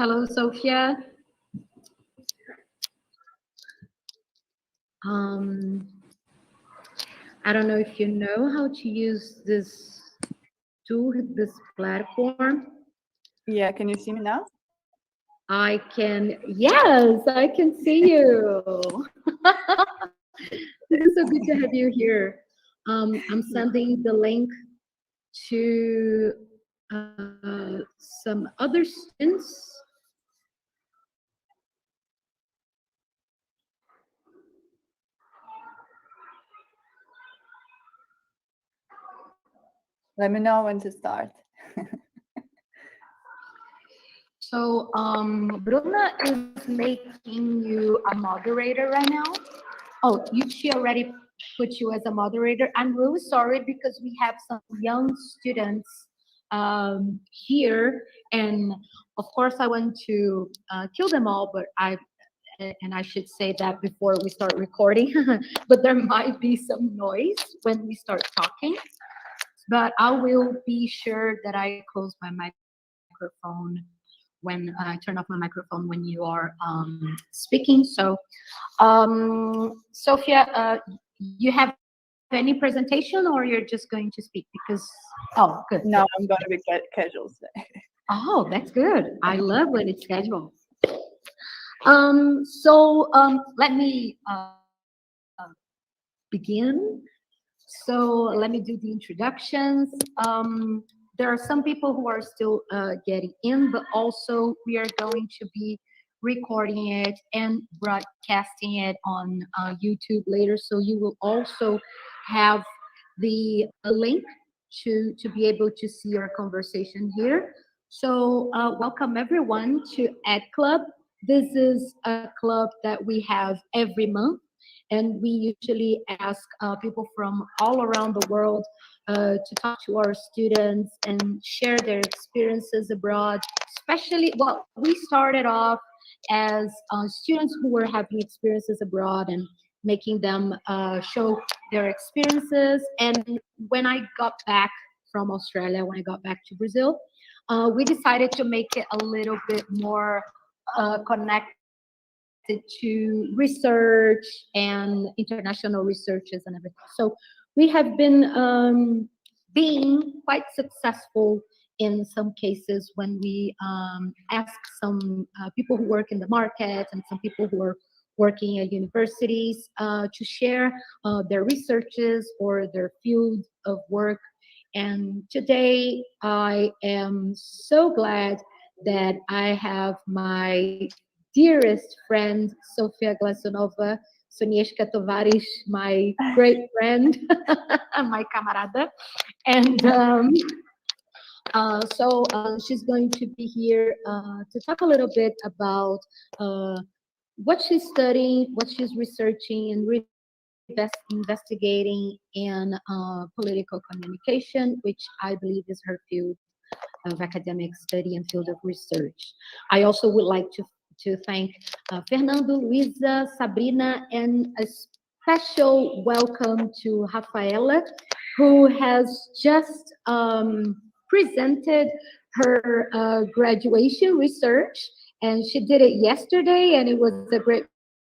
Hello, Sofia. Um, I don't know if you know how to use this tool, this platform. Yeah, can you see me now? I can, yes, I can see you. This is so good to have you here. I'm sending the link to some other students. Let me know when to start. So, Bruna is making you a moderator right now. Oh, she already put you as a moderator. I'm really sorry because we have some young students here, and of course I want to kill them all, but I should say that before we start recording. But there might be some noise when we start talking. But I will be sure that I close my microphone when I turn off my microphone when you are speaking. So, Sophia, you have any presentation, or you're just going to speak? Because good. No, I'm going to be casual today. Oh, that's good. I love when it's scheduled. Let me begin. So let me do the introductions. There are some people who are still getting in, but also we are going to be recording it and broadcasting it on YouTube later. So you will also have the link to be able to see our conversation here. So welcome everyone to Ed Club. This is a club that we have every month, and we usually ask people from all around the world to talk to our students and share their experiences abroad. Especially, well, we started off as students who were having experiences abroad and making them show their experiences. And when I got back from Australia, when I got back to Brazil, we decided to make it a little bit more connected to research and international researches and everything. So we have been being quite successful in some cases when we ask some people who work in the market and some people who are working at universities to share their researches or their field of work. And today I am so glad that I have my dearest friend, Sofya Glazunova, Sonieszka Tovares, my great friend, my camarada. And she's going to be here to talk a little bit about what she's studying, what she's researching, and investigating in political communication, which I believe is her field of academic study and field of research. I also would like to thank Fernando, Luisa, Sabrina, and a special welcome to Rafaela, who has just presented her graduation research, and she did it yesterday, and it was a great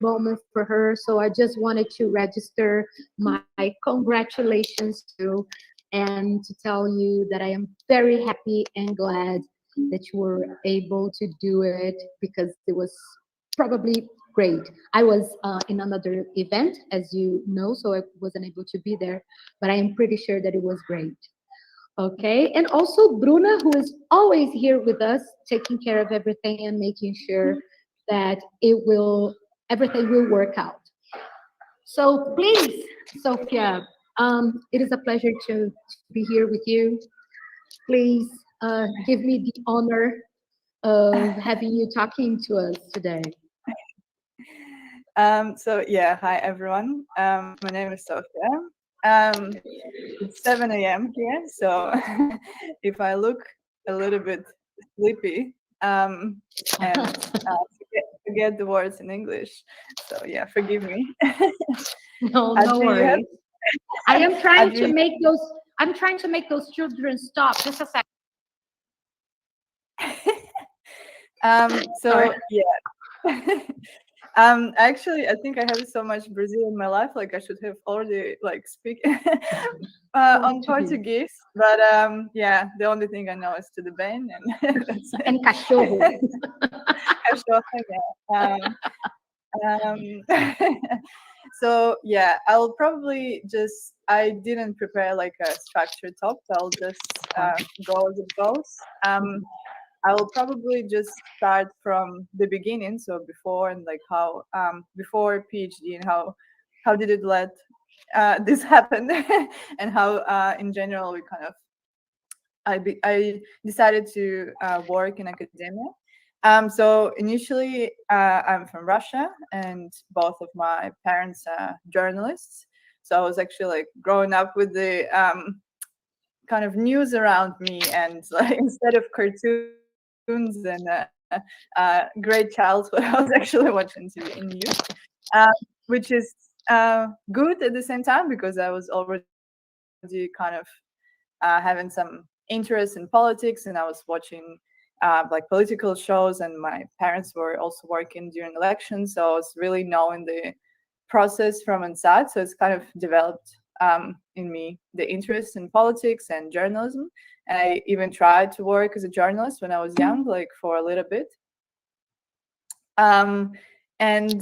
moment for her. So I just wanted to register my congratulations to you and to tell you that I am very happy and glad that you were able to do it, because it was probably great. I was in another event, as you know, so I wasn't able to be there, but I am pretty sure that it was great. Okay, and also Bruna, who is always here with us, taking care of everything and making sure that everything will work out. So please, Sophia, it is a pleasure to be here with you. Please give me the honor of having you talking to us today. Hi everyone. My name is Sofya. It's 7 a.m. here, so if I look a little bit sleepy and forget the words in English, so yeah, forgive me. No, no worries. I am trying to make those. I'm trying to make those children stop. Just a second. So Sorry. yeah. Actually, I think I have so much Brazil in my life. Like I should have already like speak on Portuguese, but yeah, the only thing I know is to the bem, and that's it. And cachorro. Cachorro, yeah. So yeah, I'll probably just I didn't prepare like a structured talk, so I'll just go as it goes. I will probably just start from the beginning, so before and like how before PhD and how did it let this happen, and how in general we kind of I decided to work in academia. So initially, I'm from Russia, and both of my parents are journalists. So I was actually like growing up with the kind of news around me, and like instead of cartoons and great childhood, I was actually watching TV and news, uh, which is good at the same time because I was already kind of having some interest in politics, and I was watching like political shows, and my parents were also working during elections, so I was really knowing the process from inside. So it's kind of developed in me the interest in politics and journalism. And I even tried to work as a journalist when I was young, like for a little bit. Um, and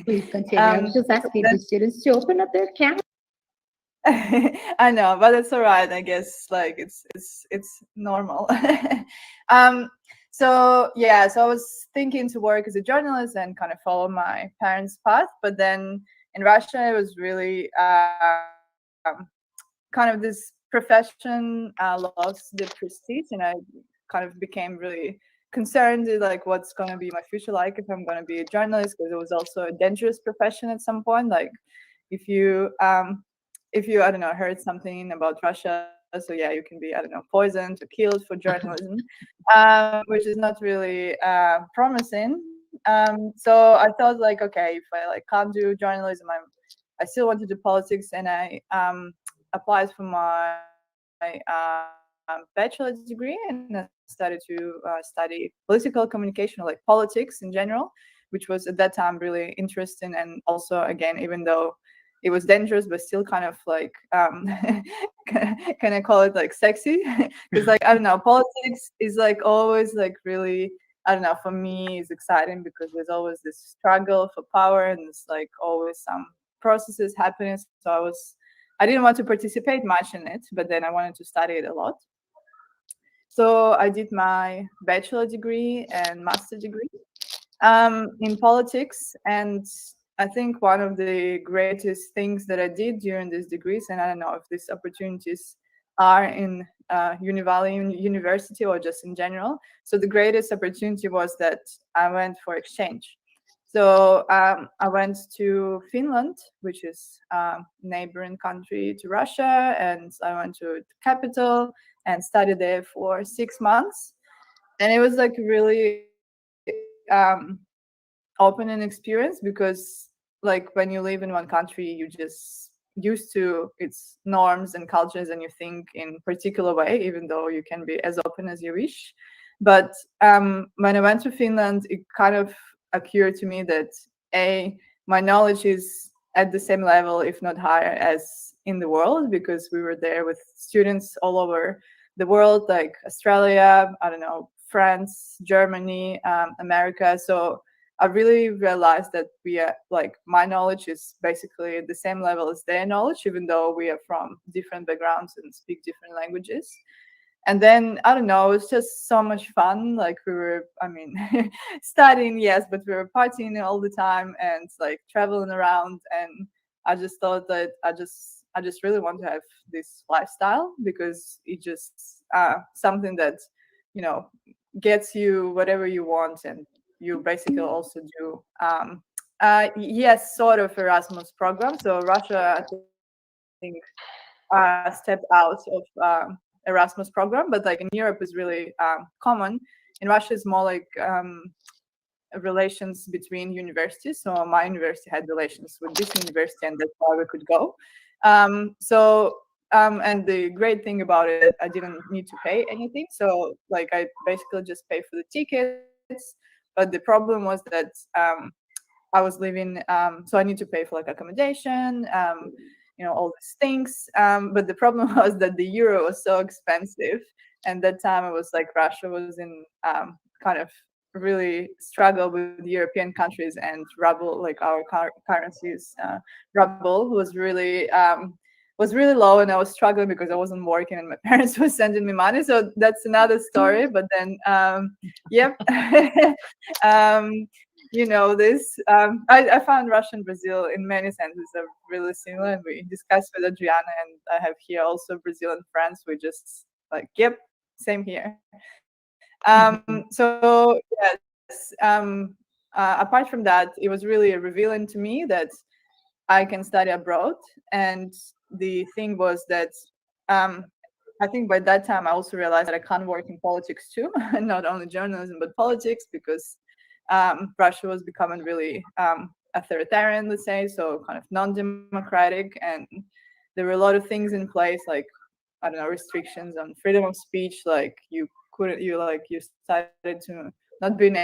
Please continue. I was just asking the students to open up their camera. I know, but it's all right. I guess like it's normal. um, so yeah, so I was thinking to work as a journalist and kind of follow my parents' path, but then in Russia it was really kind of this profession lost the prestige, and I kind of became really concerned like what's going to be my future like if I'm going to be a journalist, because it was also a dangerous profession at some point. Like if you I don't know, heard something about Russia, so yeah, you can be, I don't know, poisoned or killed for journalism, which is not really promising. So I thought like, okay, if I like can't do journalism, I still want to do politics, and I applied for my bachelor's degree, and I started to study political communication, or like politics in general, which was at that time really interesting. And also, again, even though it was dangerous, but still kind of like can I call it like sexy? Because like I don't know, politics is like always like really, I don't know, for me it's exciting because there's always this struggle for power, and there's like always some processes happening. So I didn't want to participate much in it, but then I wanted to study it a lot. So I did my bachelor degree and master degree in politics. And I think one of the greatest things that I did during these degrees, and I don't know if these opportunities are in Valley University or just in general. So the greatest opportunity was that I went for exchange. So I went to Finland, which is a neighboring country to Russia, and I went to the capital and studied there for 6 months. And it was like really opening experience, because like when you live in one country, you just used to its norms and cultures, and you think in particular way, even though you can be as open as you wish. But when I went to Finland, it kind of occurred to me that my knowledge is at the same level, if not higher, as in the world, because we were there with students all over the world, like Australia, I don't know, France, Germany, America. So I really realized that we are like my knowledge is basically at the same level as their knowledge, even though we are from different backgrounds and speak different languages. And then I don't know, it was just so much fun. Like we were, I mean, studying, yes, but we were partying all the time and like traveling around. And I just thought that I just really want to have this lifestyle, because it just something that, you know, gets you whatever you want, and you basically also do yes, sort of Erasmus program. So Russia, I think, stepped out of Erasmus program, but like in Europe is really common. In Russia is more like relations between universities. So my university had relations with this university, and that's why we could go. So And the great thing about it, I didn't need to pay anything. So like I basically just pay for the tickets. But the problem was that I was living, so I need to pay for like accommodation, all these things. But the problem was that the euro was so expensive, and that time it was like Russia was in kind of really struggle with European countries, and ruble, like our currencies, ruble was really low, and I was struggling because I wasn't working and my parents were sending me money. So that's another story. But then, yep. um, this. I found Russia and Brazil in many senses are really similar, and we discussed with Adriana, and I have here also Brazil and France. We just like, yep, same here. So yes, apart from that, it was really revealing to me that I can study abroad. And the thing was that um, I think by that time I also realized that I can't work in politics too, not only journalism but politics, because Russia was becoming really authoritarian, let's say, so kind of non-democratic, and there were a lot of things in place, like I don't know, restrictions on freedom of speech, like you started to not being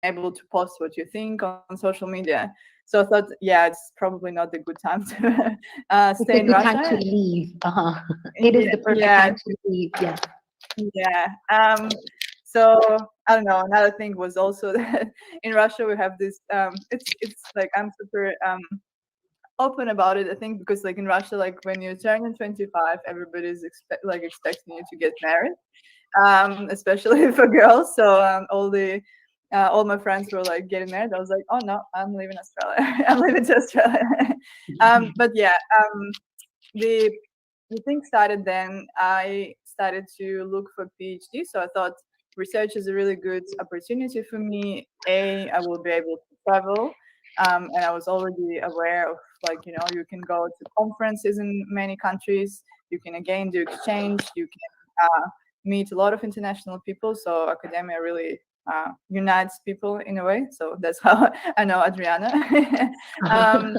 able to post what you think on social media. So I thought, yeah, it's probably not the good time to stay in It's a Russia. good time to leave. It is the perfect Yeah, time to leave. Yeah. yeah. So I don't know. Another thing was also that in Russia we have this. It's like I'm super open about it. I think because like in Russia, like when you're turning 25, everybody's expecting you to get married, especially for girls. So all my friends were like getting married. I was like, oh no, I'm leaving Australia. I'm leaving to Australia. But yeah, the the thing started then. I started to look for PhD. So I thought research is a really good opportunity for me. I will be able to travel, and I was already aware of like you can go to conferences in many countries. You can again do exchange. You can meet a lot of international people. So academia really unites people in a way. So that's how I know Adriana. um,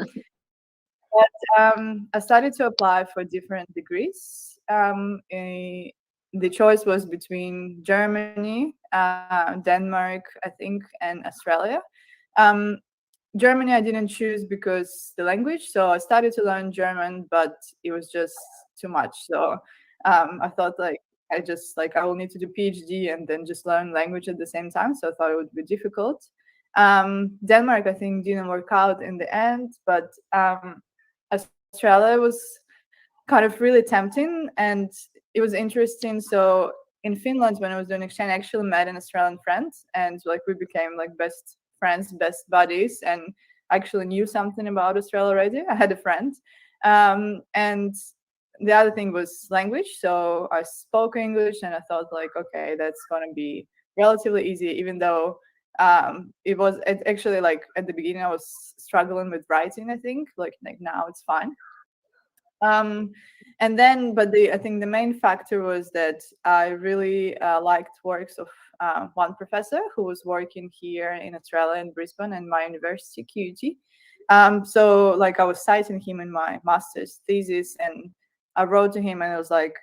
I started to apply for different degrees. The choice was between Germany, Denmark, I think, and Australia. Um, Germany I didn't choose because the language. So I started to learn German, but it was just too much. So I thought like I will need to do PhD and then just learn language at the same time. So I thought it would be difficult. Denmark I think didn't work out in the end, but Australia was kind of really tempting, and it was interesting. So in Finland, when I was doing exchange, I actually met an Australian friend, and like we became like best friends, best buddies, and I actually knew something about Australia already. I had a friend, and the other thing was language. So I spoke English, and I thought like, okay, that's gonna be relatively easy, even though it actually like at the beginning I was struggling with writing. I think like now it's fine. um, and then, but I think the main factor was that I really liked works of one professor who was working here in Australia in Brisbane and my university, QUT. So like I was citing him in my master's thesis, and I wrote to him and I was like,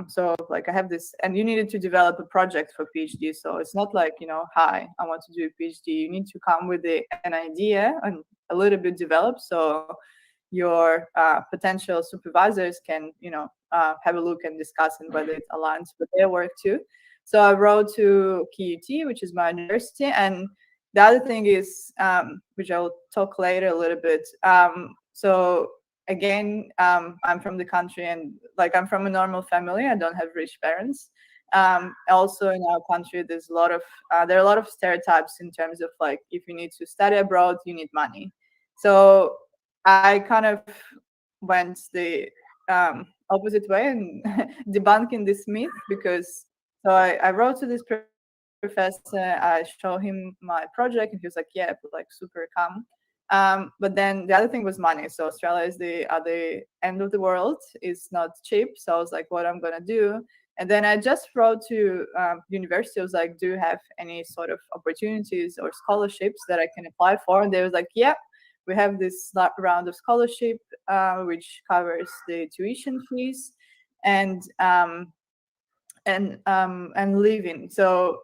so like I have this, and you needed to develop a project for PhD. So it's not like, hi, I want to do a PhD. You need to come with an idea and a little bit develop. So your potential supervisors can have a look and discuss and whether it aligns with their work too. So I wrote to QUT, which is my university. And the other thing is, which I'll talk later a little bit. So again, I'm from the country, and like I'm from a normal family. I don't have rich parents. Also in our country, there are a lot of stereotypes in terms of like if you need to study abroad, you need money. So I kind of went the opposite way and debunking this myth, because so I wrote to this professor, I show him my project, and he was like, yeah, like super calm. But then the other thing was money. So Australia is the other end of the world. It's not cheap. So I was like, what I'm gonna do? And then I just wrote to university. I was like, do you have any sort of opportunities or scholarships that I can apply for? And they was like, yeah, we have this round of scholarship, which covers the tuition fees. and living. So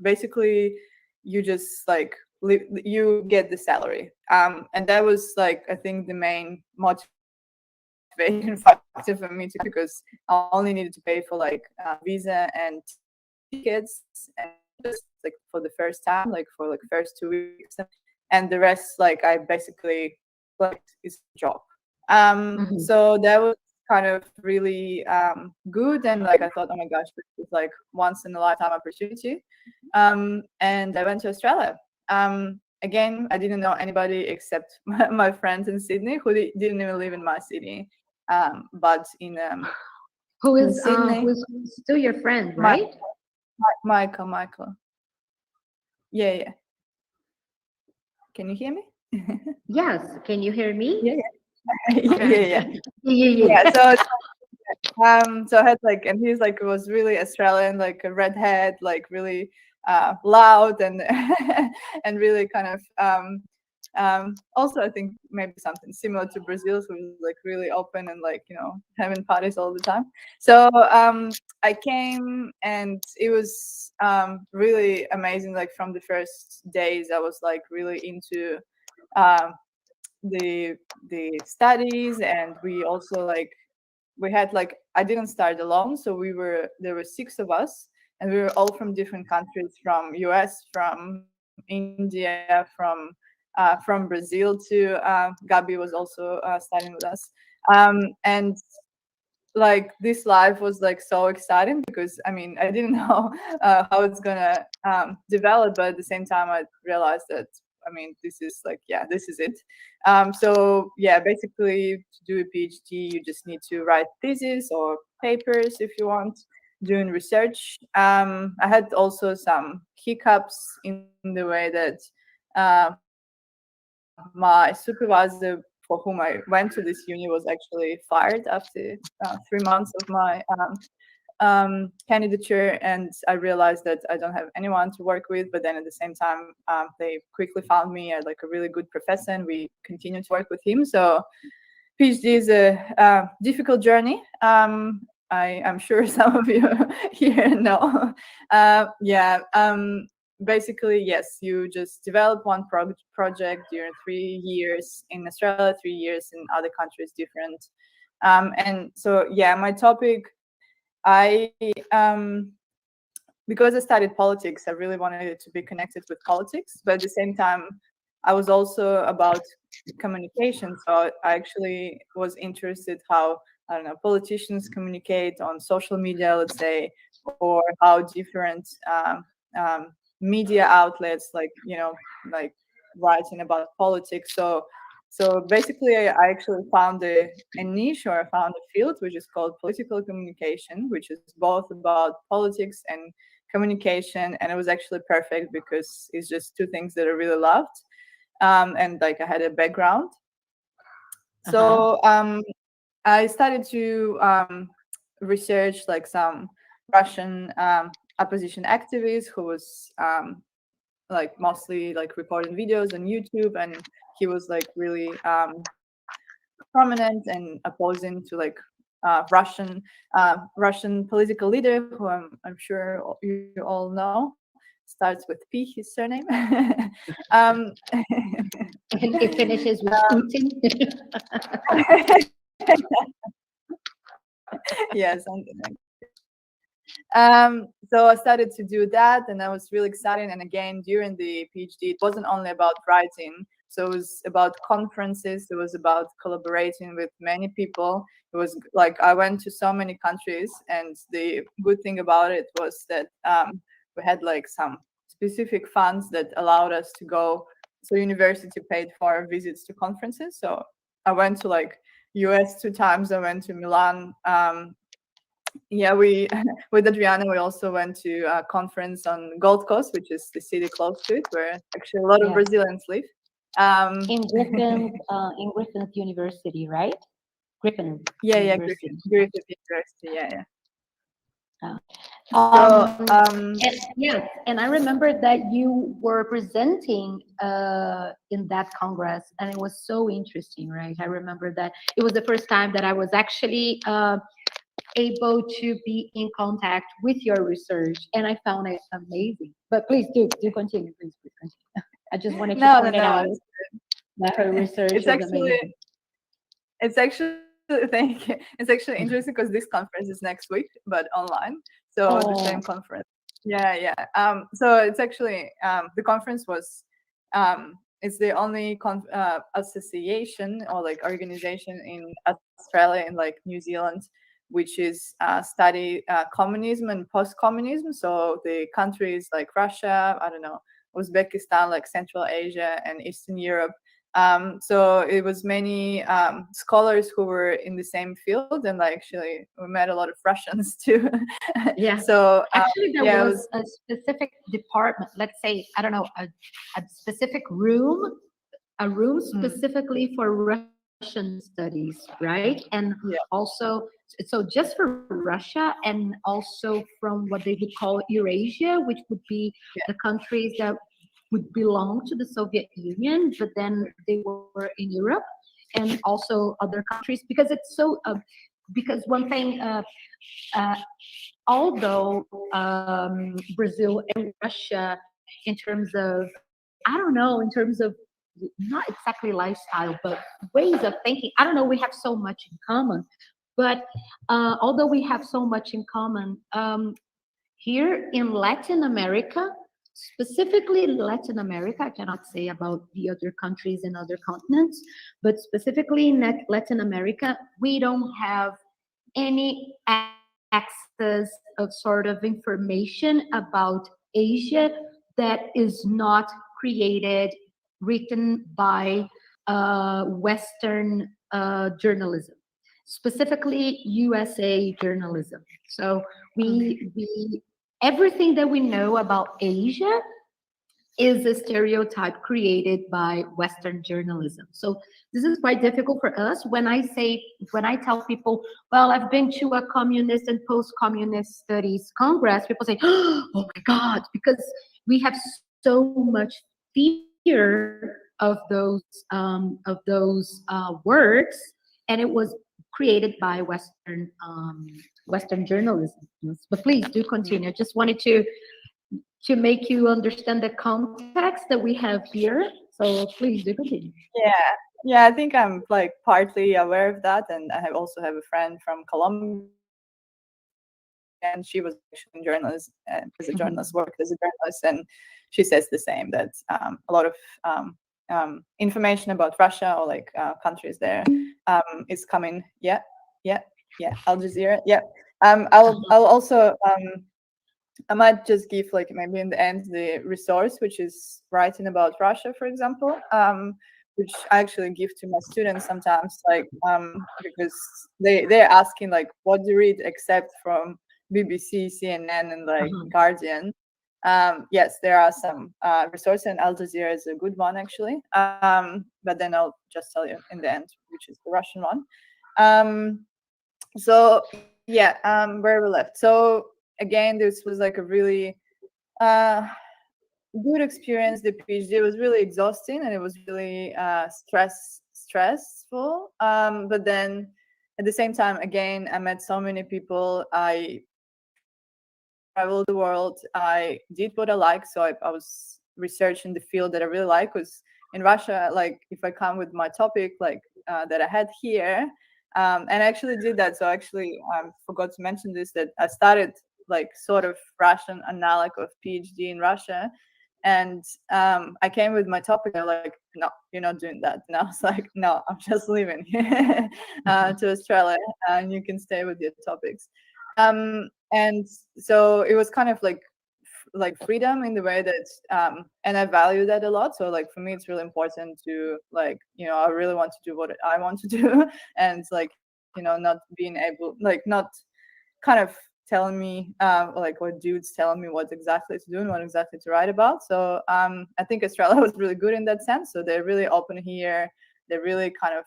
basically, you just like you get the salary, and that was like I think the main motivation factor for me too, because I only needed to pay for like visa and tickets, and just like for the first time, like for like first 2 weeks, and the rest like I basically like is a job. So that was kind of really good, and like I thought, oh my gosh, this is like once in a lifetime opportunity. And I went to Australia. Again, I didn't know anybody except my friends in Sydney who didn't even live in my city. But Who in is Sydney, still your friend, my, right? Michael. Yeah. Can you hear me? Yes. Can you hear me? Yeah. Yeah. Yeah. So I had like, and he's like was really Australian, like a redhead, like really loud and and really kind of also I think maybe something similar to Brazil, so it was like really open and like having parties all the time. So I came, and it was really amazing. Like from the first days, I was like really into um, the studies, and we also like we had like I didn't start alone, so there were 6 of us, and we were all from different countries, from US, from India, from Brazil too. Gabi was also studying with us, and like this life was like so exciting, because I mean I didn't know how it's gonna develop, but at the same time I realized that I mean this is like this is it. So yeah, basically to do a PhD you just need to write thesis or papers if you want, doing research. I had also some hiccups in the way that my supervisor for whom I went to this uni was actually fired after 3 months of my candidature, and I realized that I don't have anyone to work with. But then at the same time, they quickly found me like a really good professor, and we continued to work with him. So PhD is a difficult journey. I'm sure some of you here know. Yeah. Basically, yes, you just develop one project during 3 years in Australia, 3 years in other countries different. And so, yeah, my topic, I because I studied politics, I really wanted it to be connected with politics, but at the same time, I was also about communication. So I actually was interested how I don't know politicians communicate on social media, let's say, or how different media outlets, like like writing about politics. So basically, I actually found a niche, or I found a field which is called political communication, which is both about politics and communication, and it was actually perfect because it's just two things that I really loved, and like I had a background. So I started to research like some Russian opposition activist who was like mostly like recording videos on YouTube, and he was like really prominent and opposing to like Russian political leader who I'm sure you all know. Starts with P, his surname. um, And it finishes with Putin. yeah, something like so I started to do that, and that was really exciting. And again, during the PhD, it wasn't only about writing. So it was about conferences. It was about collaborating with many people. It was like I went to so many countries, and the good thing about it was that we had like some specific funds that allowed us to go. So university paid for our visits to conferences. So I went to like US 2 times. I went to Milan. Yeah, we with Adriana we also went to a conference on Gold Coast, which is the city close to it, where actually a lot of Yeah. Brazilians live. In Griffin University, right? Griffin Yeah, University. Griffith University. Yeah. Um, So yes, and I remember that you were presenting in that Congress, and it was so interesting, right? I remember that it was the first time that I was actually able to be in contact with your research, and I found it amazing. But please do continue, please continue. I just wanted to No, no, point it no. out that her research It's is actually amazing. it's actually thank you. It's actually interesting because this conference is next week, but online. So the Oh, same conference. Yeah, yeah. So it's actually the conference was it's the only association or like organization in Australia and like New Zealand, which is study communism and post-communism. So the countries like Russia, I don't know, Uzbekistan, like Central Asia and Eastern Europe. So it was many scholars who were in the same field, and like actually we met a lot of Russians too. yeah. So Actually, there yeah, it was was. a specific department, let's say, I don't know, a specific room, a room Mm, specifically for Russian studies, right? And yeah, also, so just for Russia, and also from what they would call Eurasia, which would be yeah, the countries that would belong to the Soviet Union, but then they were in Europe, and also other countries, because it's so. Because one thing, uh, although Brazil and Russia, in terms of, I don't know, in terms of not exactly lifestyle, but ways of thinking, I don't know, we have so much in common. But although we have so much in common, here in Latin America, specifically in Latin America, I cannot say about the other countries and other continents, but specifically in Latin America, we don't have any access of sort of information about Asia that is not created, written by Western journalism, specifically USA journalism. So okay, we everything that we know about Asia is a stereotype created by Western journalism. So this is quite difficult for us. When I tell people, well, I've been to a communist and post-communist studies congress, people say, oh my God, because we have so much fear of those words, and it was created by Western journalism. But please do mm, continue. I just wanted to make you understand the context that we have here. So please do continue. yeah, yeah. I think I'm like partly aware of that, and I have also have a friend from Colombia, and she was actually in journalism as a Mhm. journalist, worked as a journalist, and she says the same that a lot of information about Russia or like countries there is coming. Yeah, yeah, yeah. Al Jazeera. Yeah. I'll also I might just give like maybe in the end the resource which is writing about Russia, for example, which I actually give to my students sometimes, like because they're asking like what do you read except from BBC, CNN, and like Uh-huh. Guardian. Yes, there are some resources, and Al Jazeera is a good one actually. But then I'll just tell you in the end which is the Russian one. So yeah, where we left. So again, this was like a really uh, good experience. The PhD was really exhausting and it was really stressful. But then at the same time, again, I met so many people. I traveled the world. I did what I like. So I was researching the field that I really like. Was in Russia, like if I come with my topic, like that I had here, and I actually did that. So actually, forgot to mention this that I started like sort of Russian analog of PhD in Russia, and I came with my topic. They're like, "No, you're not doing that." And I was like, "No, I'm just leaving to Australia, and you can stay with your topics." And so it was kind of like like freedom in the way that and I value that a lot. So like for me it's really important to like, you know, I really want to do what I want to do and like, you know, not being able like not kind of telling me like what dudes telling me what exactly to do and what exactly to write about. So I think Australia was really good in that sense. So they're really open here. They're really kind of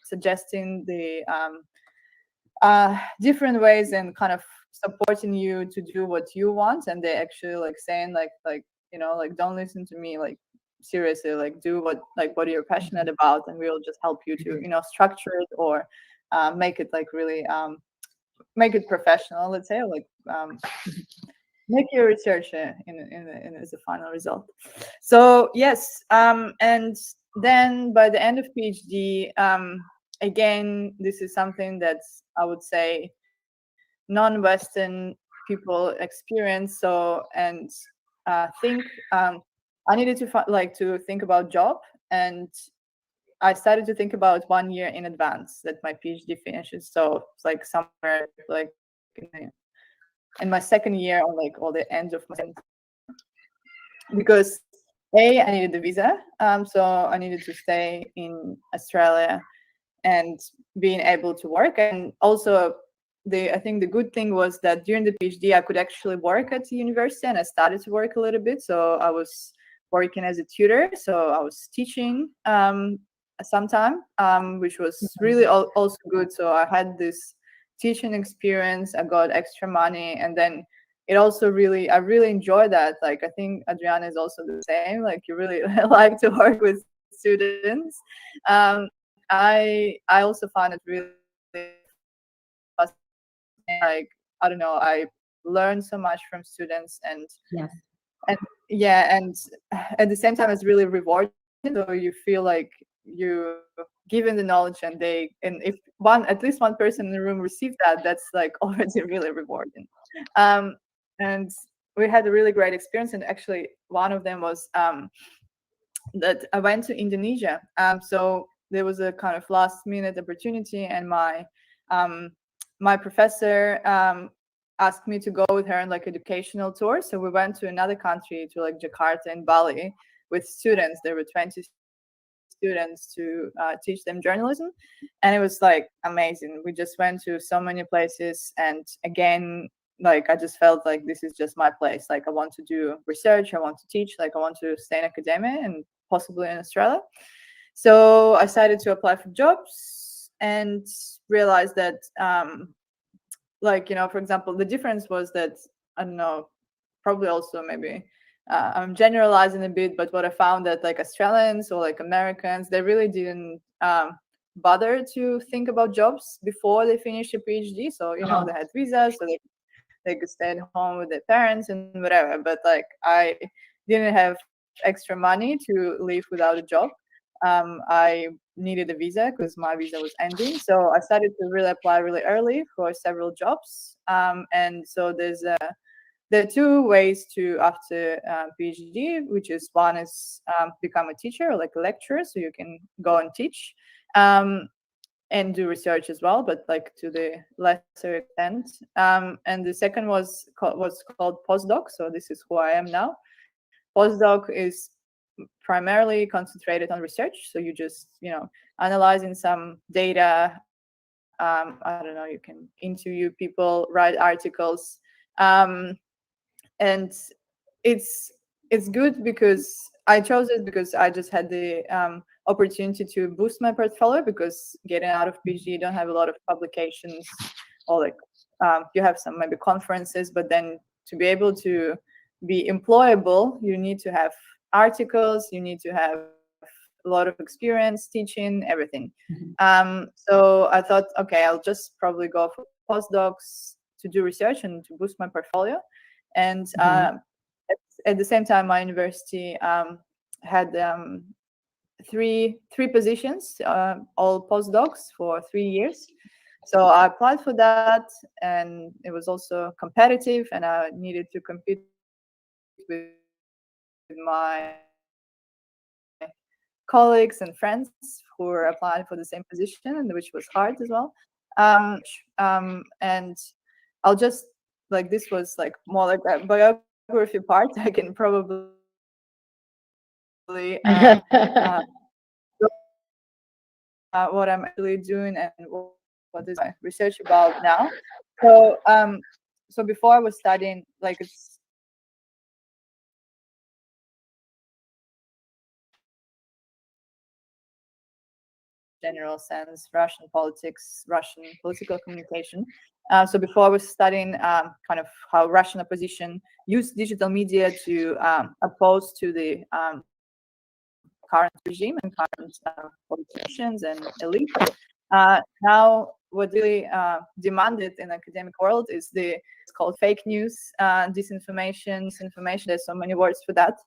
suggesting the different ways and kind of supporting you to do what you want, and they actually like saying like you know like don't listen to me, like seriously, like do what you're passionate about and we'll just help you to, you know, structure it or make it like really make it professional, let's say, like make your research as a final result. So yes, and then by the end of PhD, again, this is something that I would say non-Western people experience. So, and think I needed to to think about job, and I started to think about 1 year in advance that my PhD finishes. So it's like somewhere like in my second year, or like all the end of my second, because I needed the visa, so I needed to stay in Australia and being able to work. And also I think the good thing was that during the PhD I could actually work at the university, and I started to work a little bit. So I was working as a tutor, so I was teaching sometime, which was really also good. So I had this teaching experience, I got extra money, and then it also I really enjoy that. Like, I think Adriana is also the same, like you really like to work with students. I also find it really fascinating. Like, I don't know, I learned so much from students, and Yes. and yeah, and at the same time it's really rewarding. So you feel like you given the knowledge, and if at least one person in the room received that, that's like already really rewarding. And we had a really great experience, and actually one of them was that I went to Indonesia. So there was a kind of last minute opportunity, and my professor asked me to go with her on like educational tour. So we went to another country, to like Jakarta and Bali, with students. There were 20 students to teach them journalism, and it was like amazing. We just went to so many places, and again, like I just felt like this is just my place. Like, I want to do research, I want to teach, like I want to stay in academia and possibly in Australia. So I decided to apply for jobs and realized that like, for example, the difference was that, I don't know, probably also maybe I'm generalizing a bit, but what I found that like Australians or like Americans, they really didn't bother to think about jobs before they finish a PhD. So they had visas, so they could stay at home with their parents and whatever. But like, I didn't have extra money to live without a job. I needed a visa because my visa was ending. So I started to really apply really early for several jobs. And so there are two ways to after PhD, which is one is become a teacher or like a lecturer, so you can go and teach and do research as well, but like to the lesser extent. And the second was called postdoc. So this is who I am now. Postdoc is primarily concentrated on research. So you just analyzing some data. I don't know. You can interview people, write articles. And it's good because I chose it because I just had the opportunity to boost my portfolio, because getting out of PhD, you don't have a lot of publications, or like you have some maybe conferences, but then to be able to be employable, you need to have articles, you need to have a lot of experience teaching, everything. So I thought, okay, I'll just probably go for postdocs to do research and to boost my portfolio. And at the same time, my university had three positions, all postdocs for 3 years. So I applied for that, and it was also competitive, and I needed to compete with my colleagues and friends who were applying for the same position, and which was hard as well. And I'll just, like, this was like more like a biography part. I can probably what I'm actually doing and what is my research about now. So so before I was studying, like, it's general sense, Russian politics, Russian political communication. So before I was studying kind of how Russian opposition used digital media to oppose to the current regime and current politicians and elite. Now what really demanded in academic world is it's called fake news, disinformation. There's so many words for that.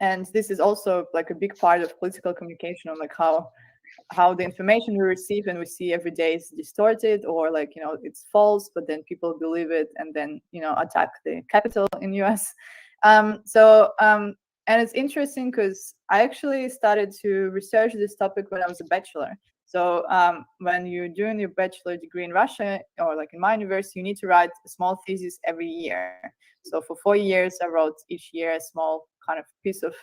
And this is also like a big part of political communication, on like how the information we receive and we see every day is distorted, or like, you know, it's false, but then people believe it and then, you know, attack the capital in US. And it's interesting because I actually started to research this topic when I was a bachelor. So when you're doing your bachelor degree in Russia, or like in my university, you need to write a small thesis every year. So for 4 years, I wrote each year a small kind of piece of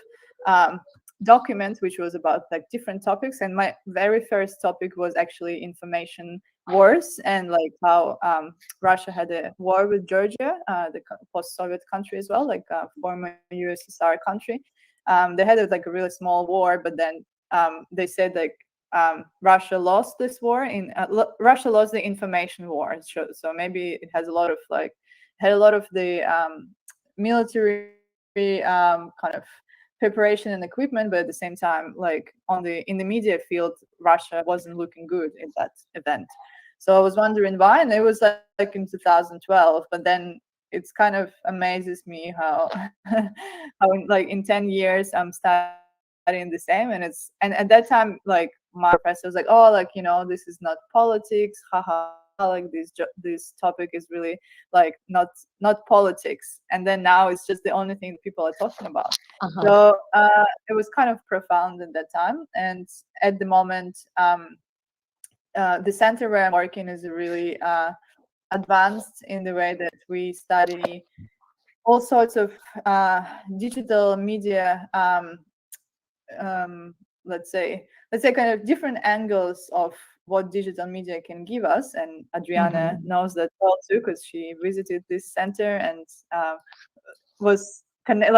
document, which was about like different topics. And my very first topic was actually information wars, and like how Russia had a war with Georgia, the post-Soviet country as well, like former USSR country. They had like a really small war, but then they said like Russia lost this war Russia lost the information war. So maybe it has a lot of like had a lot of the military kind of preparation and equipment, but at the same time, like in the media field, Russia wasn't looking good in that event. So I was wondering why, and it was like in 2012. But then it's kind of amazes me how how like in 10 years I'm studying the same, and at that time, like my professor was like, oh, like, you know, this is not politics, haha, like this topic is really like not politics. And then now it's just the only thing that people are talking about. So it was kind of profound at that time. And at the moment, the center where I'm working is really advanced in the way that we study all sorts of digital media, let's say kind of different angles of what digital media can give us. And Adriana knows that well too, because she visited this center and was finding.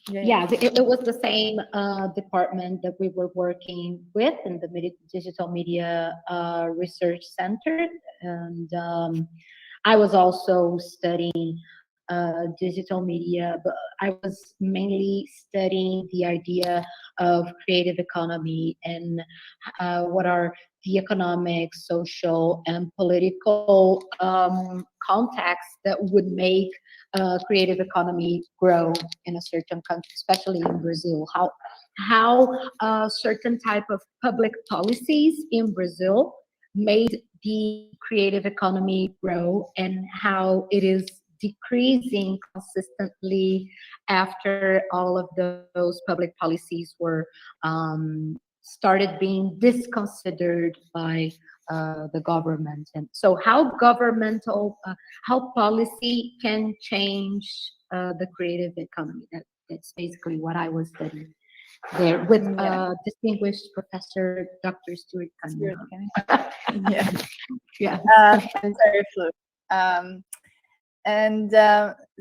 It was the same department that we were working with in the Digital Media Research Center. And I was also studying digital media, but I was mainly studying the idea of creative economy and what are the economic, social, and political contexts that would make creative economy grow in a certain country, especially in Brazil. How certain type of public policies in Brazil made the creative economy grow, and how it is decreasing consistently after all of those public policies were started being disconsidered by the government. And so how how policy can change the creative economy. That's basically what I was studying there with distinguished Professor Dr. Stuart Cunningham. Yeah. Yeah. And very fluid.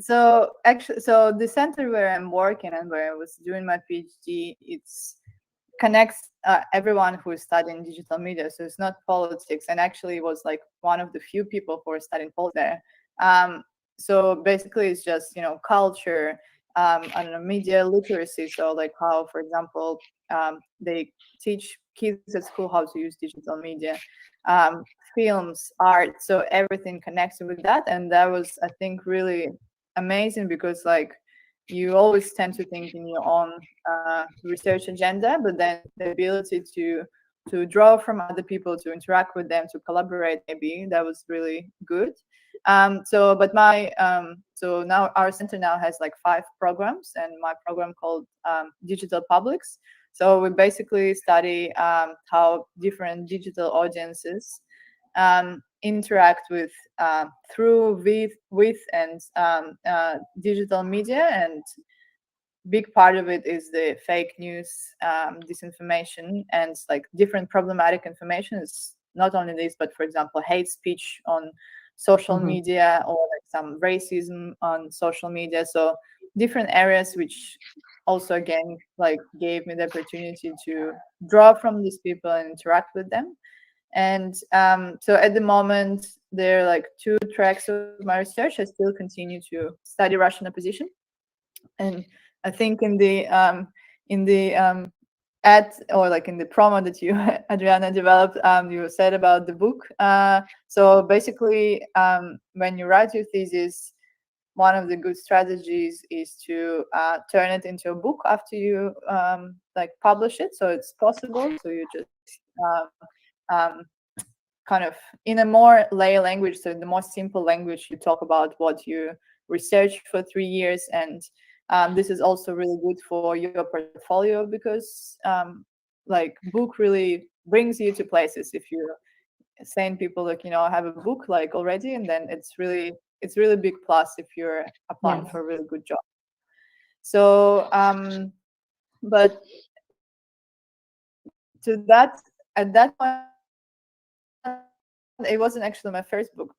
So the center where I'm working and where I was doing my PhD, it's connects everyone who is studying digital media. So it's not politics, and actually was like one of the few people who are studying politics there. So basically it's just, you know, culture, I don't know, media literacy. So like how, for example, they teach kids at school how to use digital media, films, art. So everything connects with that. And that was, I think, really amazing, because like you always tend to think in your own research agenda, but then the ability to draw from other people, to interact with them, to collaborate, maybe that was really good. So now our center now has like 5 programs, and my program called Digital Publics. So we basically study how different digital audiences interact with with and digital media. And big part of it is the fake news, disinformation, and like different problematic information. Is not only this, but for example, hate speech on social media, or like some racism on social media. So different areas, which also again like gave me the opportunity to draw from these people and interact with them. And so at the moment, there are like 2 tracks of my research. I still continue to study Russian opposition, and I think in the at, or like in the promo that you Adriana developed, you said about the book. So basically, when you write your thesis, one of the good strategies is to turn it into a book after you like publish it. So it's possible. So you just um, kind of in a more lay language, so in the more simple language, you talk about what you researched for 3 years. And this is also really good for your portfolio, because like book really brings you to places. If you're saying people like, I have a book like already, and then it's really big plus if you're applying Yes. for a really good job. So but to that at that point, it wasn't actually my first book.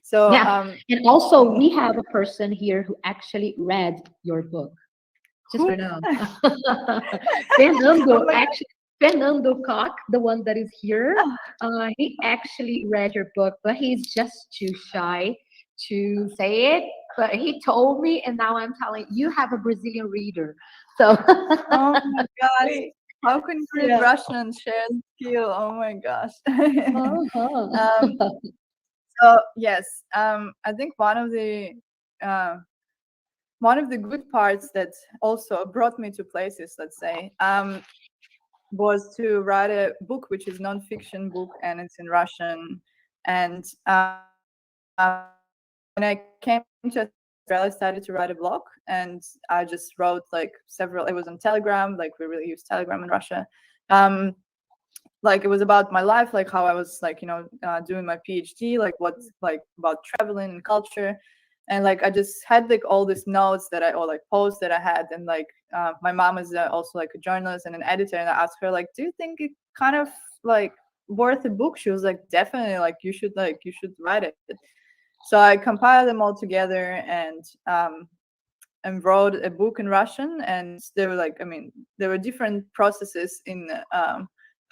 So Yeah. And also, we have a person here who actually read your book. Just who? for now. Oh Fernando, my actually, Fernando Koch, the one that is here, he actually read your book, but he's just too shy to say it. But he told me, and now I'm telling you, have a Brazilian reader. So, Oh my gosh. How can you read yeah. Russian and share the skill? Oh my gosh. um, Uh-huh. so yes, I think uh, one of the good parts that also brought me to places, let's say, was to write a book which is non-fiction book, and it's in Russian. And when I came to Australia, I started to write a blog, and I just wrote like several. It was on Telegram, like we really use Telegram in Russia. Um, like it was about my life, like how I was like doing my PhD, like what's like about traveling and culture. And like I just had like all these notes that I, or like posts that I had. And like my mom is also like a journalist and an editor, and I asked her like, do you think it kind of like worth a book? She was like, definitely, like you should write it. So I compiled them all together, and wrote a book in Russian. And there were like, I mean, there were different processes in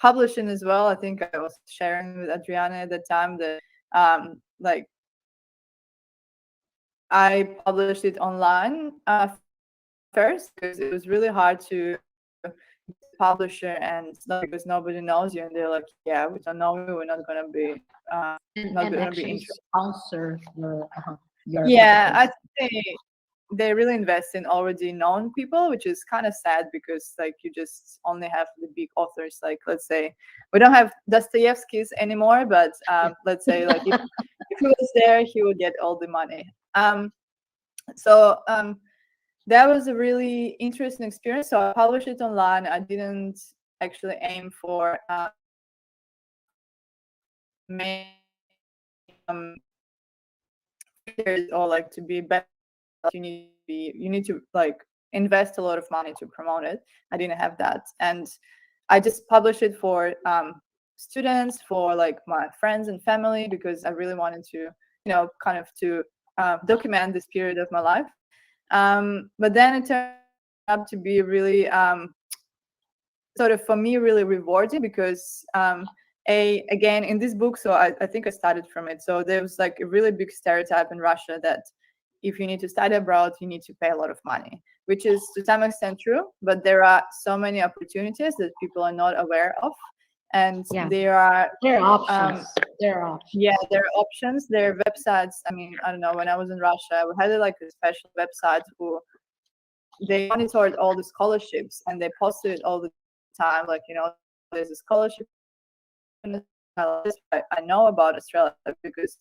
publishing as well. I think I was sharing with Adriana at the time that like I published it online first, because it was really hard to publisher, and because nobody knows you, and they're like, yeah, we don't know you, we're not going to be not And going to be actually interested. sponsor your Yeah, I publication. think they really invest in already known people, which is kind of sad, because like you just only have the big authors. Like let's say we don't have Dostoevsky's anymore, but let's say like if he was there, he would get all the money. So that was a really interesting experience. So I published it online. I didn't actually aim for main figures, or like to be better. You need to like invest a lot of money to promote it. I didn't have that, and I just published it for students, for like my friends and family, because I really wanted to, kind of to document this period of my life. But then it turned out to be really sort of for me really rewarding, because again in this book, so I think I started from it. So there was like a really big stereotype in Russia that if you need to study abroad, you need to pay a lot of money, which is to some extent true, but there are so many opportunities that people are not aware of. And Yeah, there are there are options. There are options. yeah, there are options, there are websites. I mean, I don't know, when I was in Russia, we had like a special website who they monitored all the scholarships, and they posted it all the time, like, there's a scholarship in Australia. I know about Australia because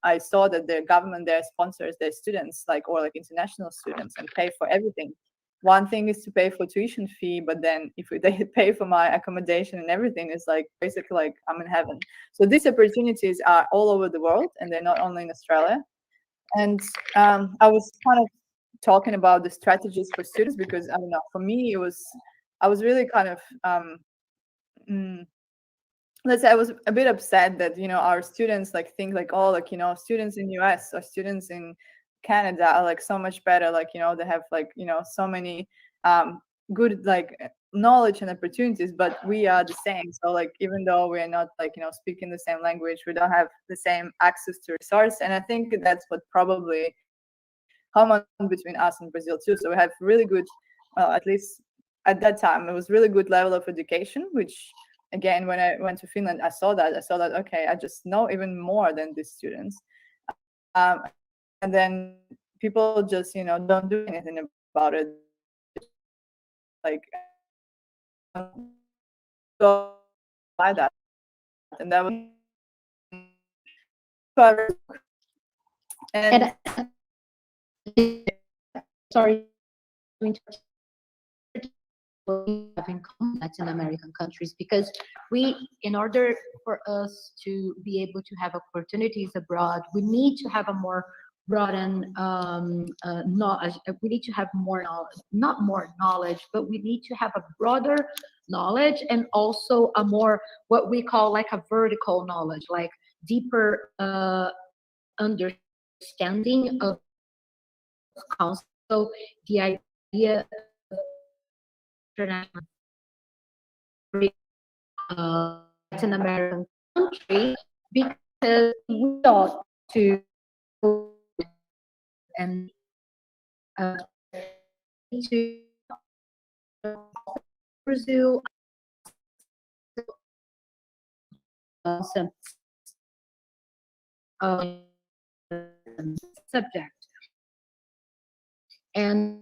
I saw that their government there sponsors their students, like, or like international students, and pay for everything. One thing is to pay for tuition fee, but then if they pay for my accommodation and everything, it's like basically like I'm in heaven. So these opportunities are all over the world, and they're not only in Australia. And I was kind of talking about the strategies for students, because I don't know, for me I was really kind of mm, let's say I was a bit upset that our students like think like, oh, like students in US or students in Canada are like so much better, like they have like so many good like knowledge and opportunities, but we are the same. So like even though we're not like speaking the same language, we don't have the same access to resource. And I think that's what probably common between us and Brazil too. So we have really good, well, at least at that time it was really good level of education, which again, when I went to Finland, I saw that okay, I just know even more than these students. And then people just don't do anything about it, like go by that. And that was and And sorry to interrupt. We have in common Latin American countries, because in order for us to be able to have opportunities abroad, we need to have a more broaden knowledge. We need to have more knowledge, not more knowledge, but we need to have a broader knowledge, and also a more, what we call, like a vertical knowledge, like deeper understanding of concepts. So the idea of international Latin American country, because we ought to, and uh, to Brazil some uh, subject. And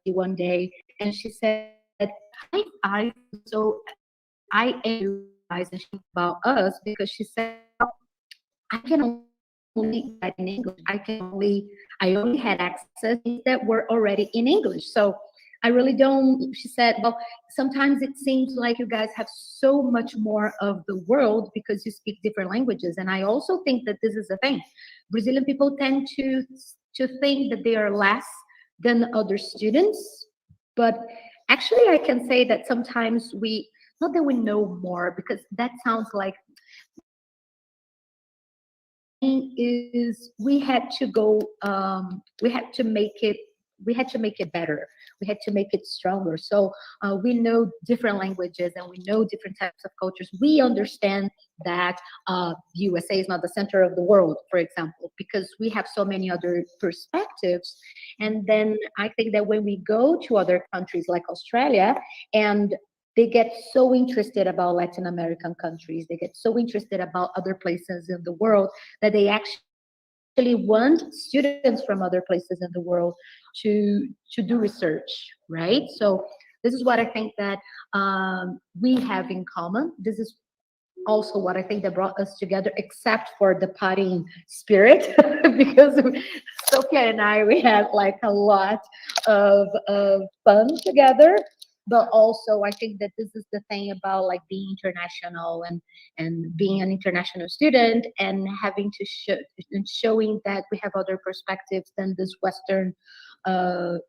one day, and she said, I so I realized about us, because she said, I can only write in English. I only had access that were already in English. So I really don't, she said, well, sometimes it seems like you guys have so much more of the world because you speak different languages. And I also think that this is a thing. Brazilian people tend to think that they are less than other students. But actually, I can say that sometimes not that we know more, because that sounds like, is we had to go, we had to make it, better, we had to make it stronger. So we know different languages, and we know different types of cultures. We understand that USA is not the center of the world, for example, because we have so many other perspectives. And then I think that when we go to other countries like Australia, and they get so interested about Latin American countries, they get so interested about other places in the world, that they actually want students from other places in the world to do research, right? So this is what I think that we have in common. This is also what I think that brought us together, except for the partying spirit, because Sofia and I, we had like a lot of fun together. But also, I think that this is the thing about like being international, and being an international student, and having to and showing that we have other perspectives than this Western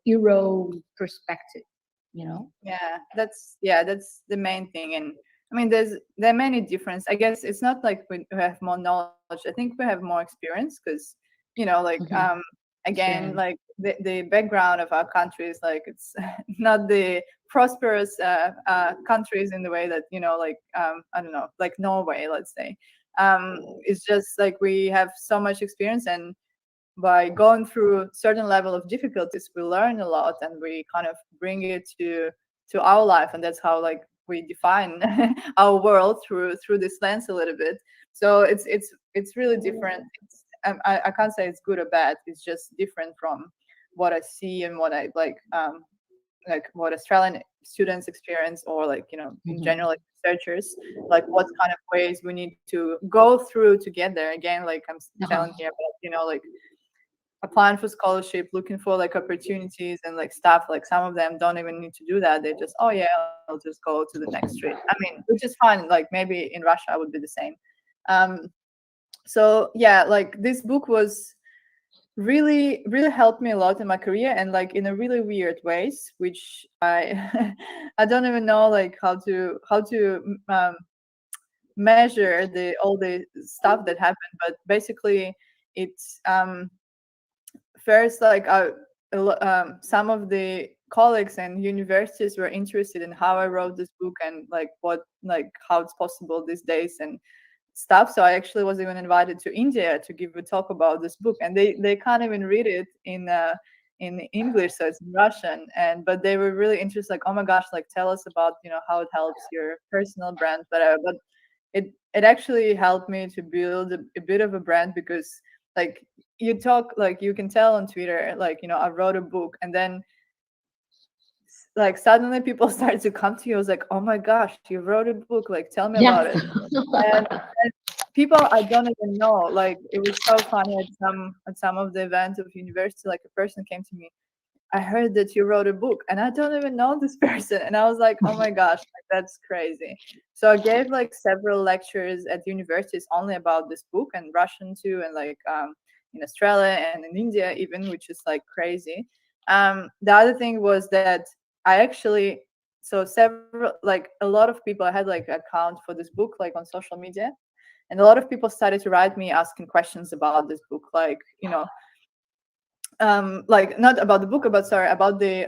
Euro perspective. You know? That's the main thing. And I mean, there are many difference. I guess it's not like we have more knowledge. I think we have more experience, because like Mhm. again, Sure. like the background of our country is like, it's not the prosperous countries in the way that like I don't know, like Norway, let's say. It's just like we have so much experience, and by going through certain level of difficulties, we learn a lot, and we kind of bring it to our life, and that's how like we define our world through this lens a little bit. So it's really different. I can't say it's good or bad. It's just different from what I see and what I like what Australian students experience, or like in Mhm. general, like researchers, like what kind of ways we need to go through together. Again, like I'm Uh-huh. telling here about like applying for scholarship, looking for like opportunities and like stuff. Like some of them don't even need to do that. They just, oh yeah, I'll just go to the next street. I mean, which is fine. Like maybe in Russia I would be the same. Um, so yeah, like this book was really really helped me a lot in my career, and like in a really weird ways, which I I don't even know like how to measure the all the stuff that happened. But basically it's first, like some of the colleagues and universities were interested in how I wrote this book, and like what, like how it's possible these days and stuff. So I actually was even invited to India to give a talk about this book, and they can't even read it in English, so it's in Russian. And but they were really interested, like, oh my gosh, like tell us about, how it helps your personal brand, whatever. But it actually helped me to build a bit of a brand, because like you talk, like you can tell on Twitter, like, I wrote a book, and then like suddenly people started to come to you. I was like, oh my gosh, you wrote a book, like tell me about Yes. it. And people I don't even know, like it was so funny at some of the events of university, like a person came to me, I heard that you wrote a book, and I don't even know this person. And I was like, oh my gosh, like, that's crazy. So I gave like several lectures at universities only about this book, and Russian too, and like in Australia and in India even, which is like crazy. The other thing was that I actually, so several, like a lot of people, I had like an account for this book, like on social media. And a lot of people started to write me asking questions about this book, like, like not about the book, about sorry, about the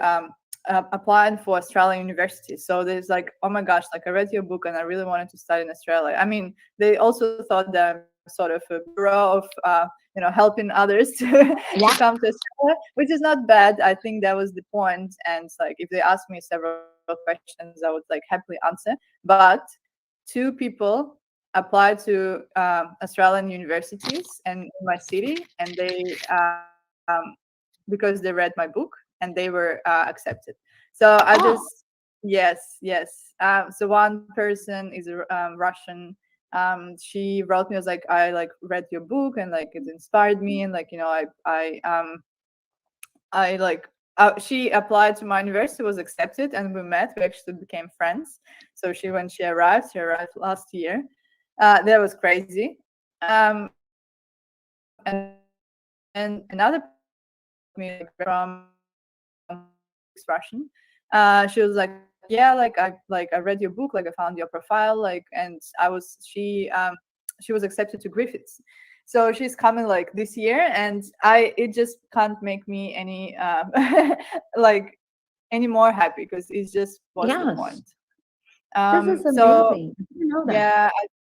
applying for Australian university. So there's like, oh my gosh, like I read your book and I really wanted to study in Australia. I mean, they also thought that I'm sort of a bureau of helping others to Yeah. come to Australia, which is not bad. I think that was the point. And like if they asked me several questions, I would like happily answer. But two people applied to Australian universities and in my city, and they because they read my book and they were accepted. So I Oh, just yes. So one person is a Russian. She wrote me, was like, I like read your book and like it inspired me, and like I like she applied to my university, was accepted, and we met. We actually became friends. So she arrived last year. That was crazy. And another person me like from Russian. She was like, yeah, like I read your book, like I found your profile, like, and she was accepted to Griffiths. So she's coming like this year, and it just can't make me any like any more happy, because it's just what's the yes. point. This is So amazing. I didn't know that. yeah,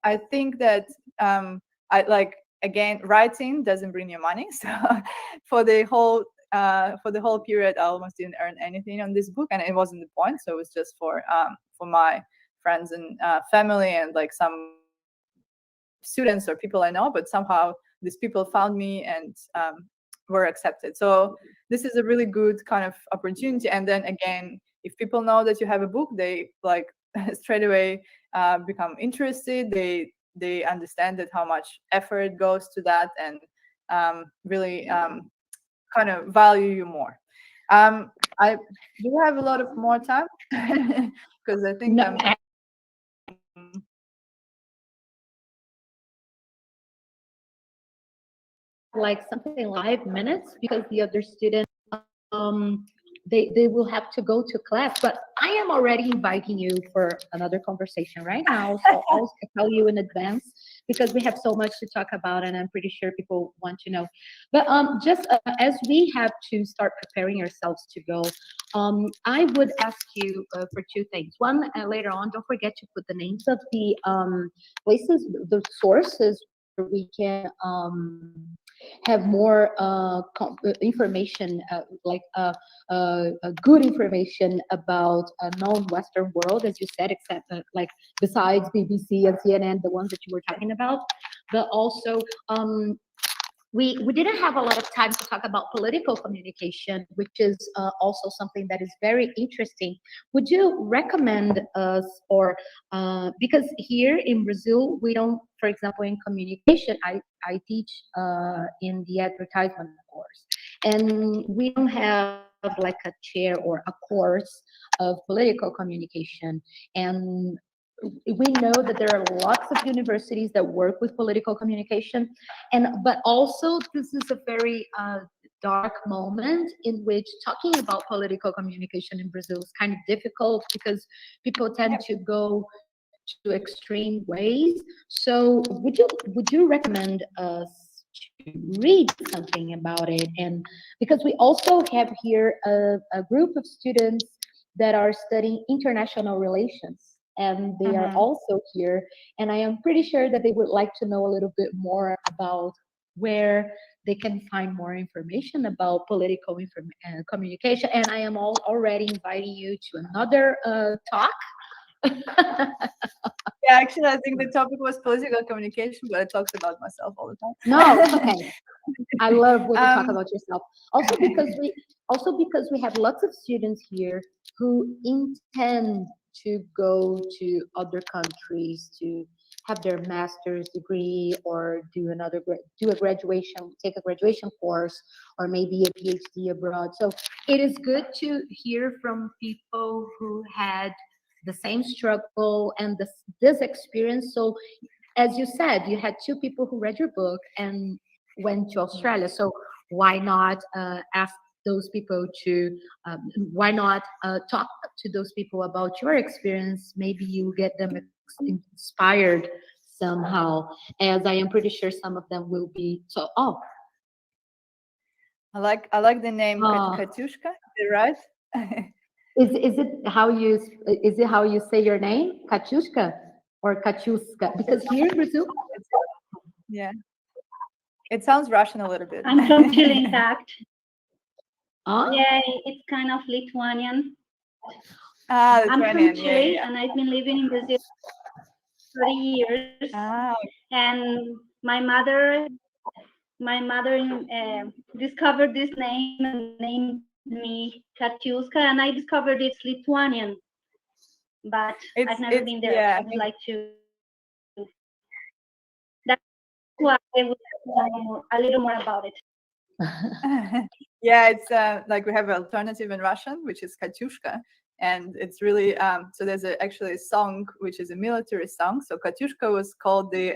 I think that I like, again, writing doesn't bring you money. So for the whole period, I almost didn't earn anything on this book, and it wasn't the point. So it was just for my friends and family, and like some students or people I know. But somehow these people found me and were accepted. So this is a really good kind of opportunity. And then again, if people know that you have a book, they like straight away become interested. They understand that how much effort goes to that, and really kind of value you more. I do have a lot of more time because I think No, I'm like something like 5 minutes because the other students um they will have to go to class. But I am already inviting you for another conversation right now, so I'll tell you in advance because we have so much to talk about, and I'm pretty sure people want to know. But just as we have to start preparing ourselves to go, I would ask you for two things. One, later on, don't forget to put the names of the places, the sources where we can have more information, good information about a non-Western world, as you said, except like besides BBC and CNN, the ones that you were talking about, but also we didn't have a lot of time to talk about political communication, which is also something that is very interesting. Would you recommend us, or because here in Brazil, we don't, for example, in communication, I teach in the advertisement course, and we don't have like a chair or a course of political communication. And we know that there are lots of universities that work with political communication, and but also this is a very dark moment in which talking about political communication in Brazil is kind of difficult because people tend to go to extreme ways. So would you recommend us to read something about it? And because we also have here a group of students that are studying international relations, and they are Mhm. also here, and I am pretty sure that they would like to know a little bit more about where they can find more information about political communication. And I am already inviting you to another talk. Yeah, actually, I think the topic was political communication, but I talked about myself all the time. No, it's okay. I love when you talk Um, about yourself. Also because we have lots of students here who intend to go to other countries to have their master's degree or do a graduation, take a graduation course, or maybe a PhD abroad. So it is good to hear from people who had the same struggle and this experience. So as you said, you had two people who read your book and went to Australia. So why not ask those people to, why not talk to those people about your experience? Maybe you get them inspired somehow, as I am pretty sure some of them will be. So, I like the name uh, Katyushka, is it right? is it how you say your name, Katyushka or Katyuska? Because here in Brazil, Yeah, it sounds Russian a little bit. I'm from Chile, in fact. oh, Yeah, it's kind of Lithuanian. That's I'm right, from yeah, Chile, yeah. and I've been living in Brazil 30 years. Ah, And my mother discovered this name and named me Katyuska, and I discovered it's Lithuanian, but I've never it's been there. yeah. I would like to. That's why I would like to know a little more about it. Yeah, it's like we have an alternative in Russian, which is Katyushka, and it's really so there's actually a song which is a military song. So Katyushka was called the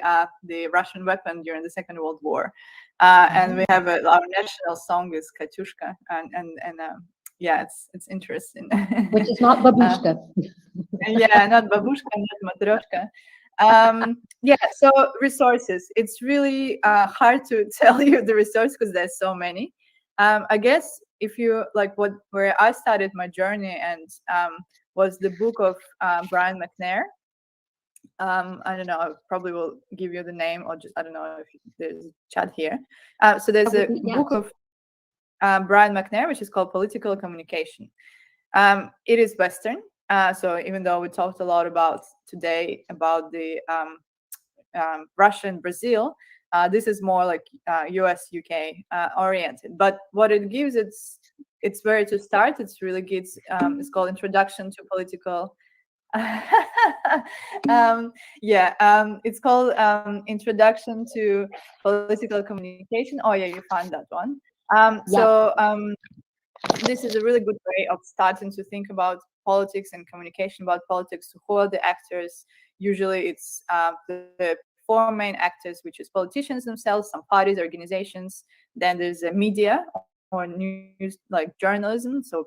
Russian weapon during the Second World War, and we have our national song is Katyushka, and yeah, it's interesting. which is not babushka. Yeah, not babushka, not matryoshka. Yeah, so resources. It's really hard to tell you the resource because there's so many. I guess if you like where I started my journey and was the book of Brian McNair. I don't know. I probably will give you the name, or just I don't know if there's a chat here. So there's a Yeah. book of Brian McNair, which is called Political Communication. It is Western. So even though we talked a lot about today about the Russia and Brazil, this is more like US, UK oriented. But what it gives, it's where to start. It's really good. It's called Introduction to Political. It's called Introduction to Political Communication. Oh yeah, you find that one. This is a really good way of starting to think about politics and communication about politics. Who are the actors? Usually it's the four main actors, which is politicians themselves, some parties, organizations. Then there's media or news, like journalism. So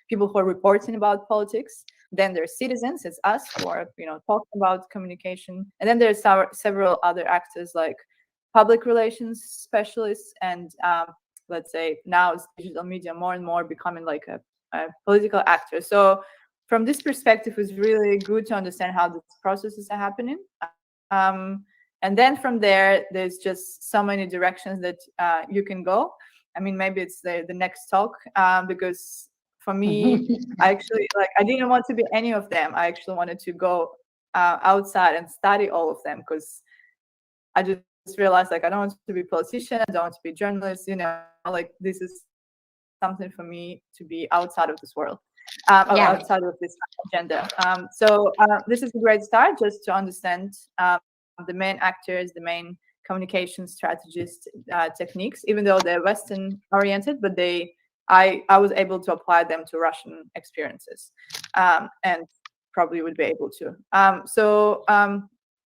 people who are reporting about politics. Then there's citizens, it's us who are talking about communication. And then there's several other actors like public relations specialists and let's say now it's digital media more and more becoming like a political actor. So from this perspective, it's really good to understand how these processes are happening. And then from there, there's just so many directions that you can go. I mean, maybe it's the next talk because for me, I actually I didn't want to be any of them. I actually wanted to go outside and study all of them because I just realized I don't want to be a politician, I don't want to be a journalist, this is something for me to be outside of this world, outside of this agenda. So this is a great start just to understand the main actors, the main communication strategists, techniques, even though they're Western oriented, but I was able to apply them to Russian experiences, and probably would be able to. So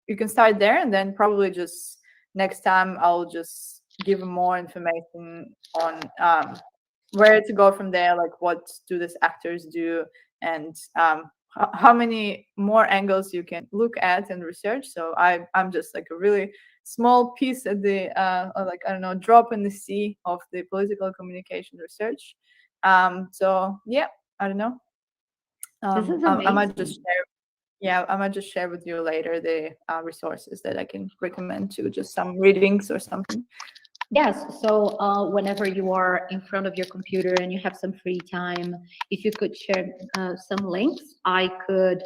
you can start there, and then probably just next time I'll just give more information on where to go from there, like what do these actors do, and how many more angles you can look at and research. So I'm just like a really small piece of the I don't know, drop in the sea of the political communication research. So yeah, I don't know. This is I might just amazing. share. Yeah, I might just share with you later the resources that I can recommend to just some readings or something. Yes, so whenever you are in front of your computer and you have some free time, if you could share some links, I could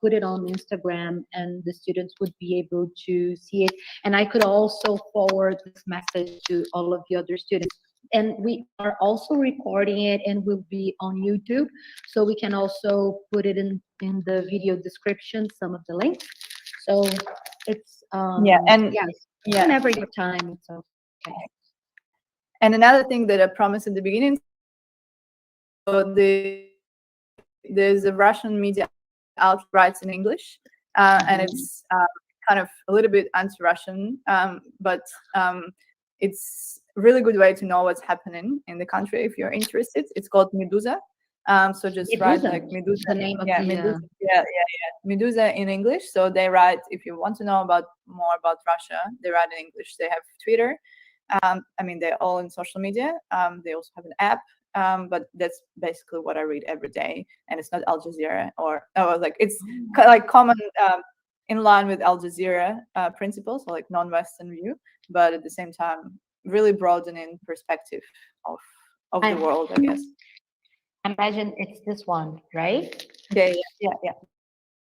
put it on Instagram and the students would be able to see it. And I could also forward this message to all of the other students. And we are also recording it and will be on YouTube. So we can also put it in the video description, some of the links. So it's, Yeah, and yes, yeah, whenever you have time, it's okay. and another thing that I promised at the beginning, so there's a Russian media outlet writes in English, and it's kind of a little bit anti-Russian, but it's a really good way to know what's happening in the country if you're interested. It's called Medusa. So just write Medusa, like Medusa. the name of Yeah, the, Medusa. Yeah. Medusa in English. So they write, if you want to know more about Russia, they write in English. They have Twitter. I mean, they're all in social media. They also have an app. But that's basically what I read every day, and it's not Al Jazeera like it's like common in line with Al Jazeera principles, so like non-Western view, but at the same time really broadening perspective of the world, I guess. imagine it's this one, right? Yeah.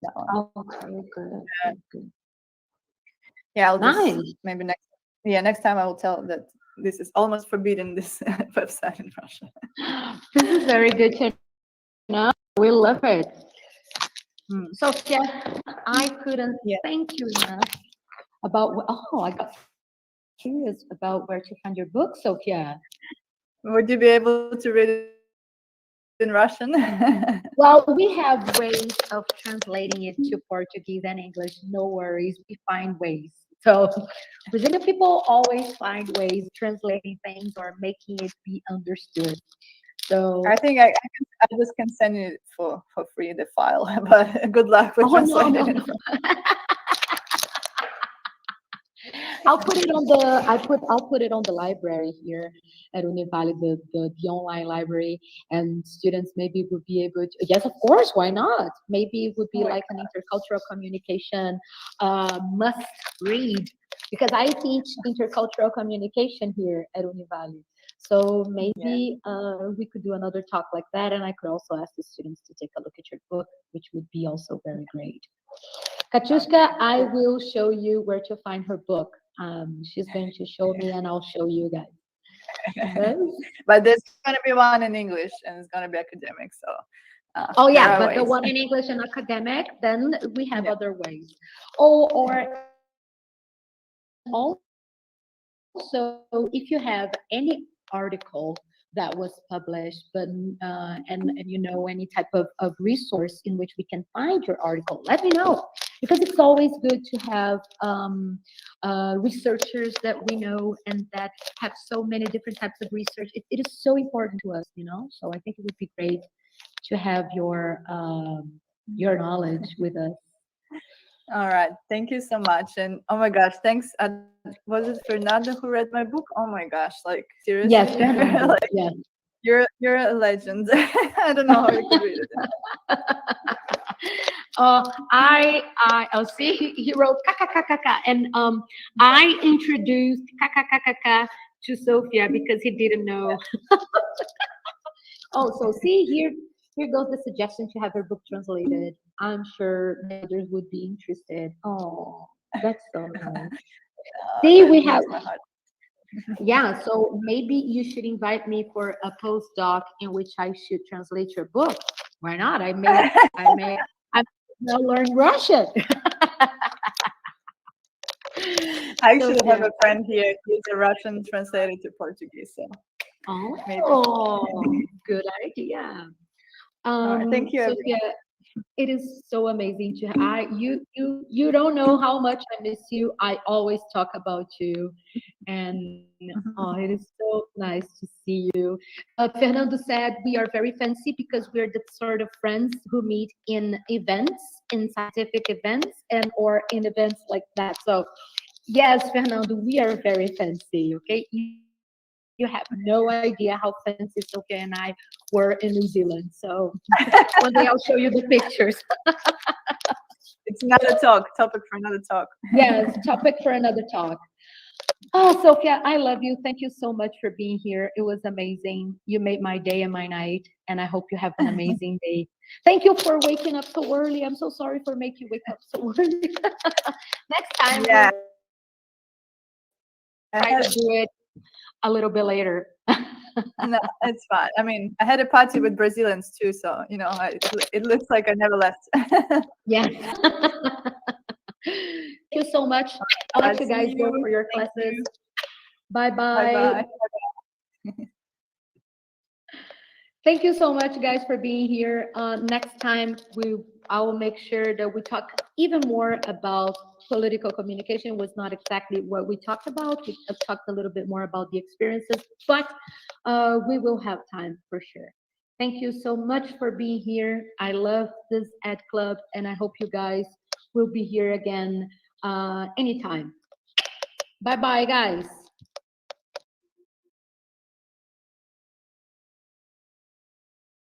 That one. Oh, okay, good. Good. Yeah, I'll just Nice. maybe next time I will tell that this is almost forbidden, this website in Russia. This is very good to know. We love it. Sofia, I couldn't thank you enough about. I got curious about where to find your book, Sofia. Would you be able to read it in Russian? Well, we have ways of translating it to Portuguese and English. No worries, we find ways. So Brazilian people always find ways translating things or making it be understood. So I think I just can send you for free the file, but good luck with translating it. I'll put it on I'll put it on the library here at Univale, the online library, and students maybe would be able to. Yes, of course. Why not? Maybe it would be like an intercultural communication must read, because I teach intercultural communication here at Univale. So maybe we could do another talk like that, and I could also ask the students to take a look at your book, which would be also very great. Katyushka, I will show you where to find her book. She's going to show me, and I'll show you guys. Okay? But there's going to be one in English, and it's going to be academic. So. Oh yeah, but the one in English and academic, then we have other ways. Oh, or also, if you have any article that was published, but and you know any type of resource in which we can find your article, let me know, because it's always good to have researchers that we know and that have so many different types of research. It is so important to us, you know. So I think it would be great to have your knowledge with us. All right, thank you so much, and oh my gosh, thanks. Was it Fernanda who read my book? Oh my gosh, like seriously? Yes, like, yes. You're a legend. I don't know how you could read it. I see he wrote kakakakaka, and I introduced kakakakaka to Sofia because he didn't know. Oh, so see here goes the suggestion to have her book translated. I'm sure others would be interested. Oh, that's so nice. See, we have. Yeah, so maybe you should invite me for a postdoc in which I should translate your book. Why not? I'm now learn Russian. I actually have a friend here. He's a Russian translated to Portuguese. So. Oh, good idea. Thank you. Sofia, it is so amazing to you don't know how much I miss you. I always talk about you, and it is so nice to see you. Fernando said we are very fancy because we're the sort of friends who meet in events, in scientific events, and or in events like that. So yes, Fernando, we are very fancy. Okay. You have no idea how fancy Sofia and I were in New Zealand. So one day I'll show you the pictures. It's another topic for another talk. Yes, topic for another talk. Oh, Sofya, I love you. Thank you so much for being here. It was amazing. You made my day and my night, and I hope you have an amazing day. Thank you for waking up so early. I'm so sorry for making you wake up so early. Next time, Yeah. we'll try to do it a little bit later. No, it's fine. I mean, I had a party with Brazilians too, so you know, it looks like I never left. Yes. Thank you so much. I'll let you guys go for your Thank classes. you. Bye-bye. Bye. Thank you so much, guys, for being here. Next time, I will make sure that we talk even more about political communication. Was not exactly what we talked about. We talked a little bit more about the experiences, but we will have time for sure. Thank you so much for being here. I love this Ed Club, and I hope you guys will be here again anytime. Bye-bye, guys.